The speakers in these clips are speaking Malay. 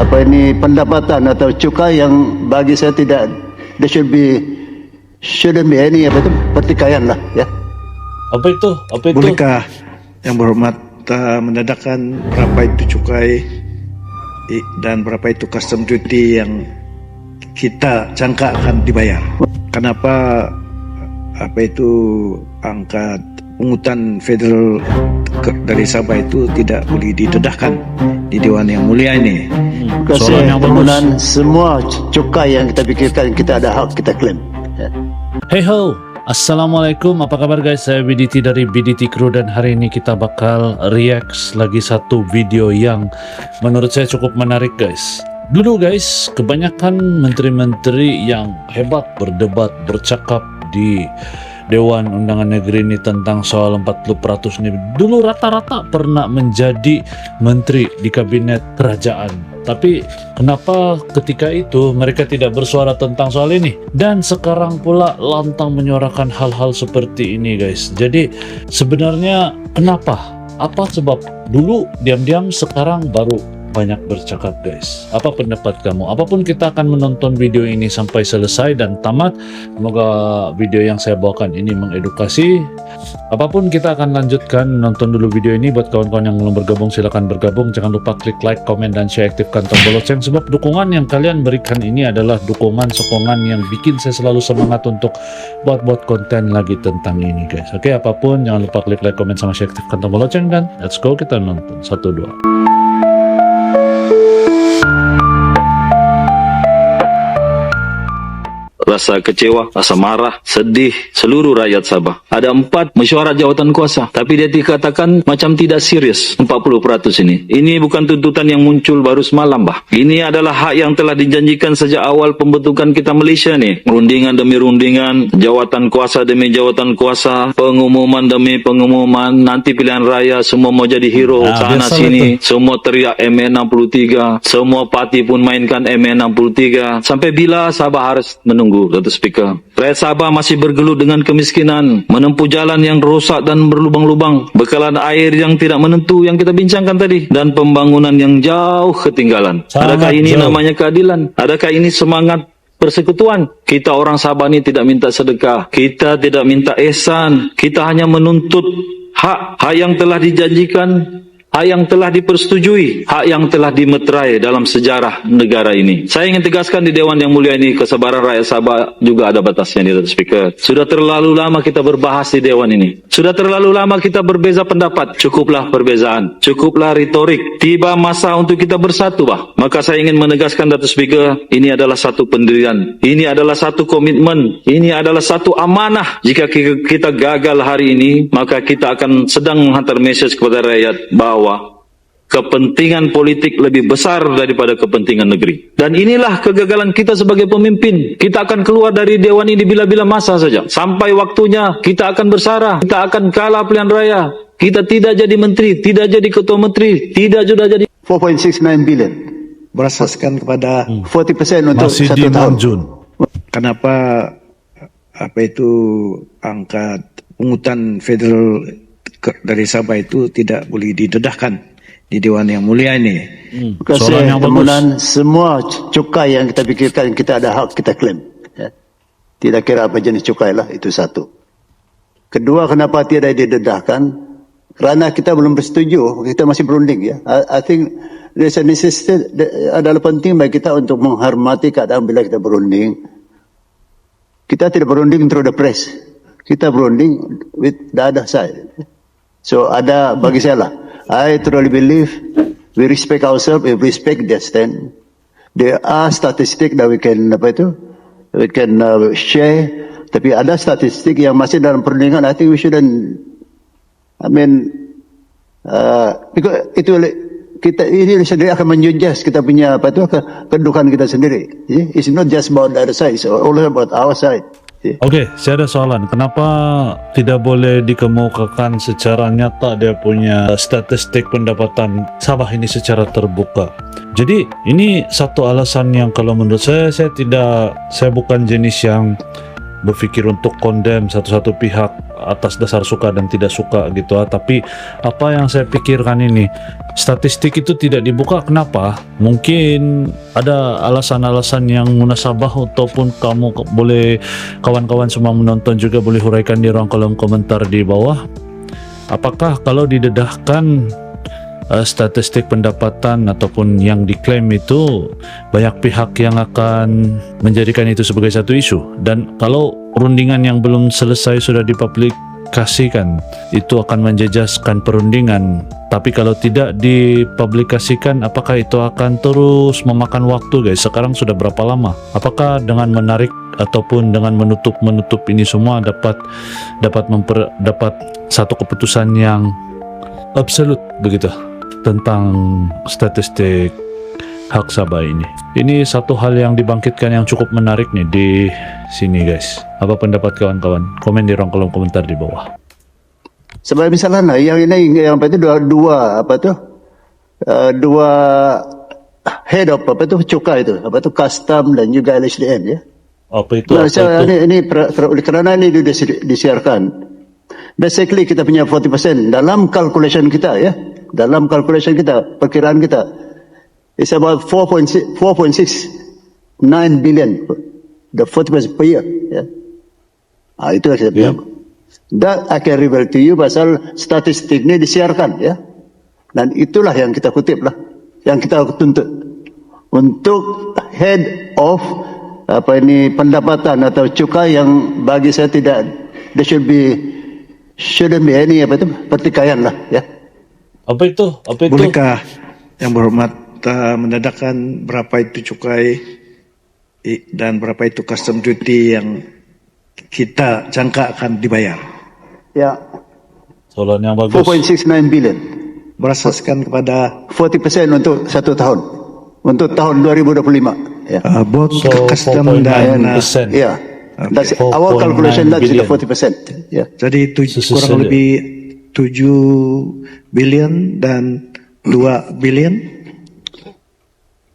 apa ini pendapatan atau cukai yang bagi saya tidak, there shouldn't be any apa itu pertikaian lah ya. Apa itu? Bolehkah yang berhormat mendadakkan berapa itu cukai dan berapa itu custom duty yang kita jangka akan dibayar? Kenapa apa itu angka pungutan federal dari Sabah itu tidak boleh didedahkan di Dewan Yang Mulia ini? Soalan yang bagus. Semua cukai yang kita pikirkan kita ada hak kita klaim. Ya. Hey ho, Assalamualaikum, apa kabar guys? Saya BDT dari BDT Crew dan hari ini kita bakal react lagi satu video yang menurut saya cukup menarik guys. Dulu guys, kebanyakan menteri-menteri yang hebat berdebat, bercakap di Dewan Undangan Negeri ini tentang soal 40% ini dulu rata-rata pernah menjadi menteri di kabinet kerajaan. Tapi kenapa ketika itu mereka tidak bersuara tentang soal ini? Dan sekarang pula lantang menyuarakan hal-hal seperti ini guys. Jadi sebenarnya kenapa? Apa sebab dulu diam-diam sekarang baru banyak bercakap guys? Apa pendapat kamu? Apapun kita akan menonton video ini sampai selesai dan tamat. Semoga video yang saya bawakan ini mengedukasi. Apapun kita akan lanjutkan, nonton dulu video ini. Buat kawan-kawan yang belum bergabung silahkan bergabung. Jangan lupa klik like, komen, dan share, aktifkan tombol lonceng. Sebab dukungan yang kalian berikan ini adalah dukungan sokongan yang bikin saya selalu semangat untuk buat konten lagi tentang ini guys. Oke, apapun jangan lupa klik like, komen, sama share, aktifkan tombol lonceng. Dan let's go, kita nonton 1, 2. Rasa kecewa, rasa marah, sedih seluruh rakyat Sabah. Ada 4 mesyuarat jawatan kuasa, tapi dia dikatakan macam tidak serius 40% ini. Ini bukan tuntutan yang muncul baru semalam, bah. Ini adalah hak yang telah dijanjikan sejak awal pembentukan kita Malaysia nih. Rundingan demi rundingan, jawatan kuasa demi jawatan kuasa, pengumuman demi pengumuman, nanti pilihan raya semua mau jadi hero, sana sini, semua teriak MA63, semua parti pun mainkan MA63. Sampai bila Sabah harus menunggu? Datuk Speaker, rakyat Sabah masih bergelut dengan kemiskinan, menempuh jalan yang rosak dan berlubang-lubang, bekalan air yang tidak menentu yang kita bincangkan tadi, dan pembangunan yang jauh ketinggalan. Adakah ini namanya keadilan? Adakah ini semangat persekutuan? Kita orang Sabah ini tidak minta sedekah, kita tidak minta ihsan, kita hanya menuntut hak yang telah dijanjikan, hak yang telah dipersetujui, hak yang telah dimeterai dalam sejarah negara ini. Saya ingin tegaskan di Dewan Yang Mulia ini, kesabaran rakyat Sabah juga ada batasnya, Datuk Speaker. Sudah terlalu lama kita berbahas di Dewan ini. Sudah terlalu lama kita berbeza pendapat. Cukuplah perbezaan, cukuplah retorik. Tiba masa untuk kita bersatu, bah. Maka saya ingin menegaskan, Datuk Speaker, ini adalah satu pendirian. Ini adalah satu komitmen. Ini adalah satu amanah. Jika kita gagal hari ini, maka kita akan sedang menghantar mesej kepada rakyat bahwa kepentingan politik lebih besar daripada kepentingan negeri. Dan inilah kegagalan kita sebagai pemimpin. Kita akan keluar dari Dewan ini bila-bila masa saja. Sampai waktunya kita akan bersarah. Kita akan kalah pilihan raya. Kita tidak jadi menteri, tidak jadi ketua menteri, tidak juga jadi 4.69 billion. Berasaskan kepada 40% untuk masih 1 tahun. kenapa apa itu angka pungutan federal dari Sabah itu tidak boleh didedahkan di Dewan Yang Mulia ini? Soalan yang bagus. Semua cukai yang kita pikirkan kita ada hak kita klaim. Ya. Tidak kira apa jenis cukai lah, itu satu. Kedua, kenapa tidak didedahkan? Kerana kita belum bersetuju, kita masih berunding ya. I think there's a necessity, adalah penting bagi kita untuk menghormati keadaan bila kita berunding. Kita tidak berunding through the press. Kita berunding with the other side. So ada bagi saya lah, I truly believe we respect ourselves, we respect their stand. There are statistics that we can share. Tapi ada statistik yang masih dalam perundingan. I think we shouldn't. Because itu kita ini sendiri akan menjudge kita punya kedudukan kita sendiri. It's not just about the other side, it's all about our side. Oke, saya ada soalan. Kenapa tidak boleh dikemukakan secara nyata dia punya statistik pendapatan Sabah ini secara terbuka? Jadi ini satu alasan yang kalau menurut saya bukan jenis yang berpikir untuk condemn satu-satu pihak atas dasar suka dan tidak suka gitu. Tapi apa yang saya pikirkan ini, statistik itu tidak dibuka, kenapa? Mungkin ada alasan-alasan yang munasabah, ataupun kamu boleh, kawan-kawan semua menonton juga boleh huraikan di ruang kolom komentar di bawah. Apakah kalau didedahkan statistik pendapatan ataupun yang diklaim itu, banyak pihak yang akan menjadikan itu sebagai satu isu, dan kalau rundingan yang belum selesai sudah dipublikasikan, itu akan menjejaskan perundingan. Tapi kalau tidak dipublikasikan, apakah itu akan terus memakan waktu guys? Sekarang sudah berapa lama? Apakah dengan menarik ataupun dengan menutup ini semua dapat satu keputusan yang absolut begitu tentang statistik hak Sabah ini? Ini satu hal yang dibangkitkan yang cukup menarik nih di sini guys. Apa pendapat kawan-kawan? Komen di ruang kolom komentar di bawah. Sebab misalnya yang ini yang apa itu dua head of cukai itu, custom dan juga LHDN ya. Apa itu? Nah, kerana ini disiarkan. Basically kita punya 40% dalam calculation kita ya. Dalam calculation kita, perkiraan kita, it's about 4.69 billion, the 40% per year. Yeah. Itu yang saya bilang. That I can reveal to you pasal statistik ini disiarkan, ya. Dan itulah yang kita kutip lah, yang kita tuntut untuk head of pendapatan atau cukai yang bagi saya tidak, there shouldn't be any pertikaian lah, ya. Apa itu? Bolehkah yang berhormat mendedahkan berapa itu cukai dan berapa itu custom duty yang kita jangka akan dibayar? Ya. Soalan yang bagus. 4.69 billion. Berasaskan kepada 40% untuk 1 tahun. Untuk tahun 2025. Ya. Both So, custom dan 4.9%. Ya. Okay. Our calculation that is the 40%. Ya. Jadi kurang lebih 7 billion dan 2 billion.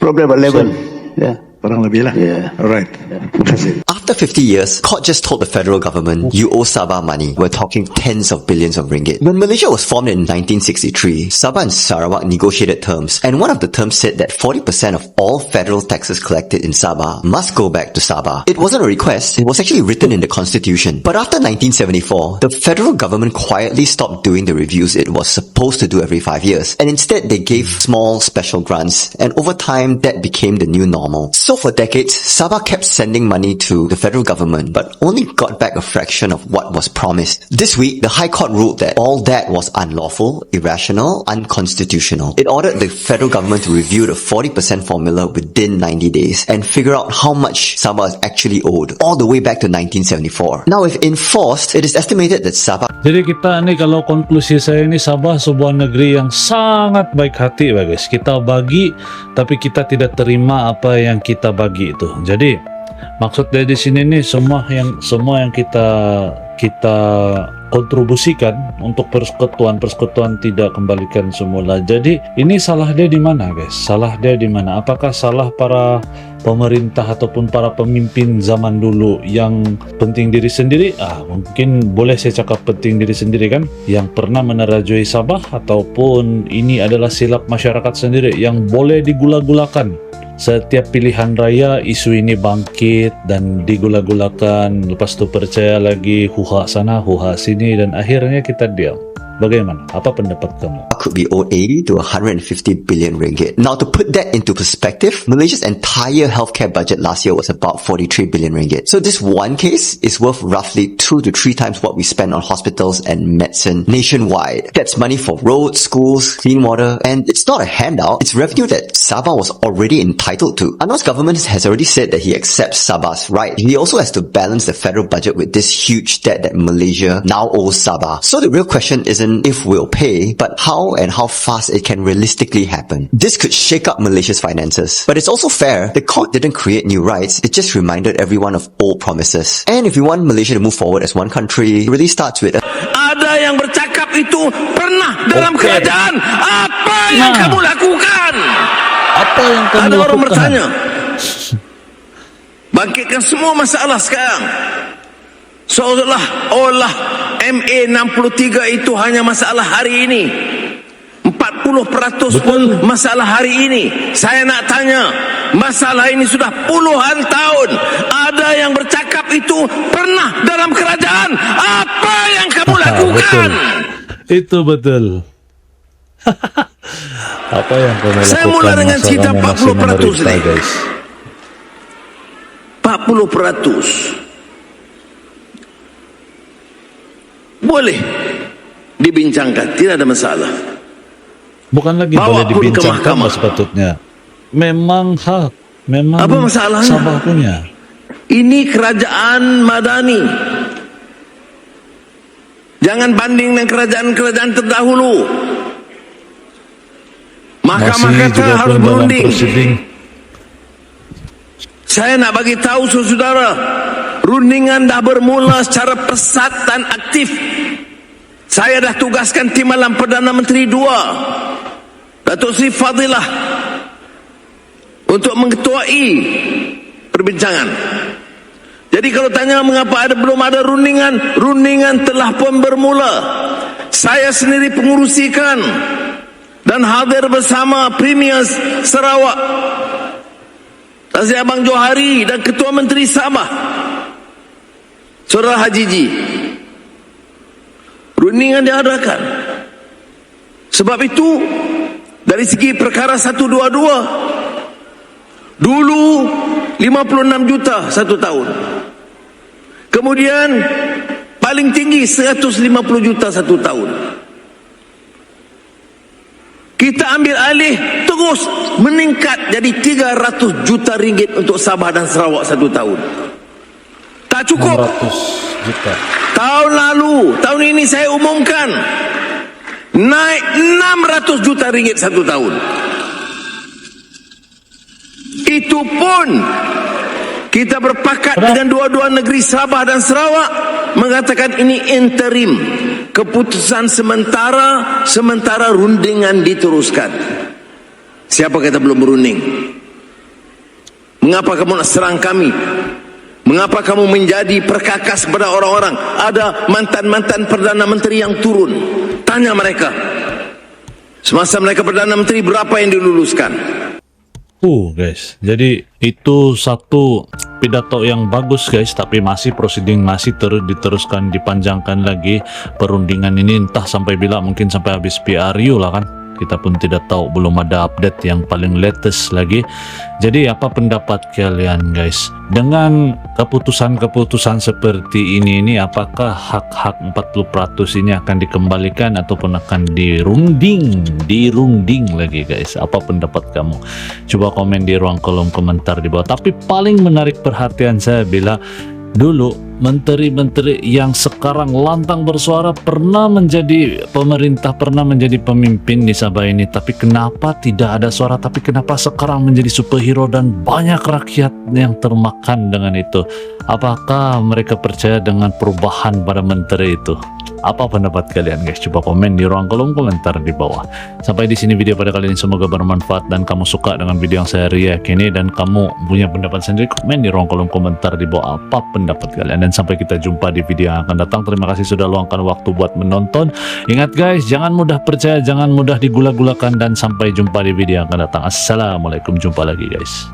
Problem 11. Ya. Kurang lebih lah. Yeah. Alright. Terima kasih. After 50 years, court just told the federal government, you owe Sabah money. We're talking tens of billions of ringgit. When Malaysia was formed in 1963, Sabah and Sarawak negotiated terms, and one of the terms said that 40% of all federal taxes collected in Sabah must go back to Sabah. It wasn't a request, it was actually written in the constitution. But after 1974, the federal government quietly stopped doing the reviews it was supposed to do every 5 years, and instead they gave small special grants, and over time that became the new normal. So for decades, Sabah kept sending money to the federal government, but only got back a fraction of what was promised. This week, the High Court ruled that all that was unlawful, irrational, unconstitutional. It ordered the federal government to review the 40% formula within 90 days and figure out how much Sabah is actually owed, all the way back to 1974. Now, if enforced, it is estimated that Sabah... Jadi kita nih, kalau konklusi saya ini, Sabah sebuah negeri yang sangat baik hati guys. Kita bagi, tapi kita tidak terima apa yang kita bagi itu. Jadi maksud dari sini nih, semua yang kita kontribusikan untuk persekutuan tidak kembalikan semula. Jadi ini salah dia di mana guys? Salah dia di mana? Apakah salah para pemerintah ataupun para pemimpin zaman dulu yang penting diri sendiri? Mungkin boleh saya cakap penting diri sendiri kan, yang pernah menerajui Sabah, ataupun ini adalah silap masyarakat sendiri yang boleh digula-gulakan. Setiap pilihan raya isu ini bangkit dan digula-gulakan, lepas tu percaya lagi, huha sana huha sini, dan akhirnya kita diam. Bagaimana? Apa pendapat kamu? could be owed 80 to 150 billion ringgit. Now, to put that into perspective, Malaysia's entire healthcare budget last year was about 43 billion ringgit. So this one case is worth roughly 2 to 3 times what we spend on hospitals and medicine nationwide. That's money for roads, schools, clean water, and it's not a handout. It's revenue that Sabah was already entitled to. Anwar's government has already said that he accepts Sabah's right. He also has to balance the federal budget with this huge debt that Malaysia now owes Sabah. So the real question isn't if we'll pay, but how and how fast it can realistically happen. This could shake up Malaysia's finances. But it's also fair. The court didn't create new rights. It just reminded everyone of old promises. And if we want Malaysia to move forward as one country, it really starts with ada yang bercakap itu pernah dalam kerajaan. Apa yang kamu lakukan? Apa yang kamu Ada orang lakukan? bertanya. Bangkitkan semua masalah sekarang. Seolah-olah MA 63 itu hanya masalah hari ini. 40% pun masalah hari ini. Saya nak tanya, masalah ini sudah puluhan tahun. Ada yang bercakap itu pernah dalam kerajaan. Apa yang kamu lakukan? Betul. Itu betul. Apa yang kamu lakukan? Saya mula dengan cerita 40% ni. guys. 40%. Boleh dibincangkan, tidak ada masalah. Bukan lagi Bawa boleh pun ke dibincangkan mahkamah. sepatutnya. Memang hak, memang Apa masalahnya? Sabah punya. Ini kerajaan madani. Jangan banding dengan kerajaan-kerajaan terdahulu. Mahkamah Masih kata juga harus pun dalam berunding. prosiding. Saya nak bagi tahu saudara, rundingan dah bermula secara pesat dan aktif. Saya dah tugaskan tim malam Perdana Menteri 2, Datuk Seri Fadilah, untuk mengetuai perbincangan. Jadi kalau tanya mengapa belum ada rundingan, rundingan telah pun bermula. Saya sendiri pengurusikan dan hadir bersama Premier Sarawak, Aziz Abang Johari, dan Ketua Menteri Sabah, Saudara Haji Ji. Rundingan diadakan. Sebab itu, dari segi perkara 122, dulu 56 juta satu tahun. Kemudian paling tinggi 150 juta satu tahun. Kita ambil alih, terus meningkat jadi 300 juta ringgit untuk Sabah dan Sarawak satu tahun. Tak cukup. 600 juta. Tahun lalu, tahun ini saya umumkan naik 600 juta ringgit satu tahun. Itu pun kita berpakat dengan dua-dua negeri Sabah dan Sarawak mengatakan ini interim, keputusan sementara rundingan diteruskan. Siapa kata belum berunding? Mengapa kamu nak serang kami? Mengapa kamu menjadi perkakas kepada orang-orang? Ada mantan-mantan Perdana Menteri yang turun. Tanya mereka. Semasa mereka Perdana Menteri, berapa yang diluluskan? Guys, jadi itu satu pidato yang bagus guys, tapi masih proceeding, masih terus diteruskan, dipanjangkan lagi perundingan ini entah sampai bila, mungkin sampai habis PRU lah kan. Kita pun tidak tahu, belum ada update yang paling latest lagi. Jadi apa pendapat kalian guys dengan keputusan-keputusan seperti ini apakah hak-hak 40% ini akan dikembalikan ataupun akan dirunding lagi guys? Apa pendapat kamu? Coba komen di ruang kolom komentar di bawah. Tapi paling menarik perhatian saya bila dulu menteri-menteri yang sekarang lantang bersuara pernah menjadi pemerintah, pernah menjadi pemimpin di Sabah ini, tapi kenapa tidak ada suara? Tapi kenapa sekarang menjadi superhero dan banyak rakyat yang termakan dengan itu? Apakah mereka percaya dengan perubahan pada menteri itu? Apa pendapat kalian guys? Coba komen di ruang kolom komentar di bawah. Sampai di sini video pada kali ini, semoga bermanfaat dan kamu suka dengan video yang saya react ini, dan kamu punya pendapat sendiri, komen di ruang kolom komentar di bawah apa pendapat kalian. Dan sampai kita jumpa di video yang akan datang. Terima kasih sudah luangkan waktu buat menonton. Ingat guys, jangan mudah percaya, jangan mudah digula-gulakan, dan sampai jumpa di video yang akan datang. Assalamualaikum, jumpa lagi guys.